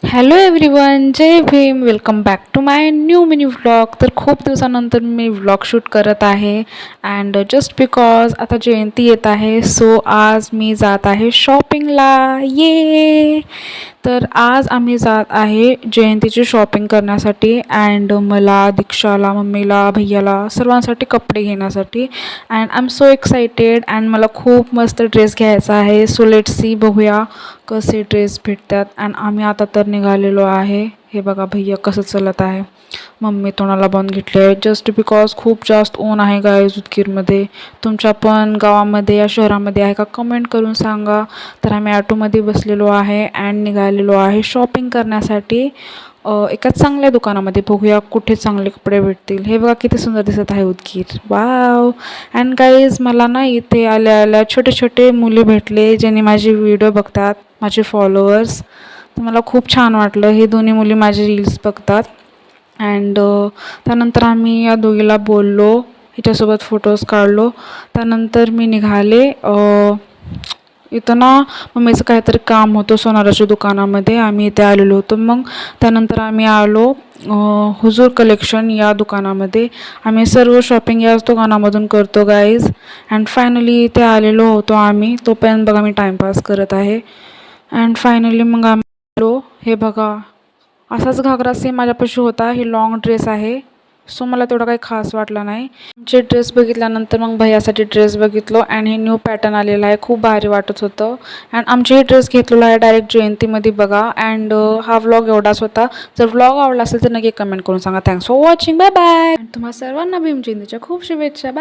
Hello everyone, जय Bhim. Welcome back to my new mini vlog. तर खूप दिवसानंतर मी व्लॉग शूट करत आहे अँड जस्ट बिकॉज आता जयंती येत आहे, सो आज मी जात आहे शॉपिंगला. ये तर आज आम्ही जात आहे जयंतीची शॉपिंग करण्यासाठी अँड मला, दीक्षाला, मम्मीला, भैयाला सर्वांसाठी कपडे घेण्यासाठी. And I am so excited and मला खूप मस्त ड्रेस घ्यायचा आहे. सो लेट्स सी, बघूया कसे ड्रेस भेटतात. अँड आम्ही आता तर निघालेलो आहे. हे बघा भैया कसं चलत आहे. मम्मी तोंडाला बांधून घेतले आहे जस्ट बिकॉज खूप जास्त ऊन आहे गाईज उदगीरमध्ये. तुमच्या पण गावामध्ये या शहरामध्ये आहे का, कमेंट करून सांगा. तर आम्ही ॲटोमध्ये बसलेलो आहे अँड निघालेलो आहे शॉपिंग करण्यासाठी एका चांगल्या दुकानामध्ये. बघूया कुठे चांगले कपडे भेटतील. हे बघा किती सुंदर दिसत आहे उदगीर. वाव. अँड गाईज मला ना इथे आल्या आल्या छोटे छोटे मुली भेटले ज्यांनी माझे व्हिडिओ बघतात, माझे फॉलोअर्स. तर मला खूप छान वाटलं. हे दोन्ही मुली माझे रील्स बघतात अँड त्यानंतर आम्ही या दोघीला बोललो, हिच्यासोबत फोटोज काढलो. त्यानंतर मी निघाले. इथं ना मम्मीचं काहीतरी काम होतं सोनाराच्या दुकानामध्ये. आम्ही इथे आलेलो होतो. मग त्यानंतर आम्ही आलो हुजूर कलेक्शन या दुकानामध्ये. आम्ही सर्व शॉपिंग याच दुकानामधून करतो गाईज. अँड फायनली इथे आलेलो होतो आम्ही. तोपर्यंत बघा मी टाईमपास करत आहे. अँड फायनली मग आम्ही आलो. हे बघा असाच घागरा सेम माझ्यापाशी होता. हे लॉंग ड्रेस आहे, सो मला तेवढा काही खास वाटला नाही. आमचे ड्रेस बघितल्यानंतर मग भैयासाठी ड्रेस बघितलो अँड हे न्यू पॅटर्न आलेला आहे, खूप भारी वाटत होतं. अँड आमचे हे ड्रेस घेतलेला आहे डायरेक्ट जयंतीमध्ये बघा. अँड हा व्लॉग एवढाच होता. जर व्लॉग आवडला असेल तर नक्की कमेंट करून सांगा. Thanks for watching. Bye bye. तुम्हा सर्वांना भीम जयंतीच्या खूप शुभेच्छा. बाय.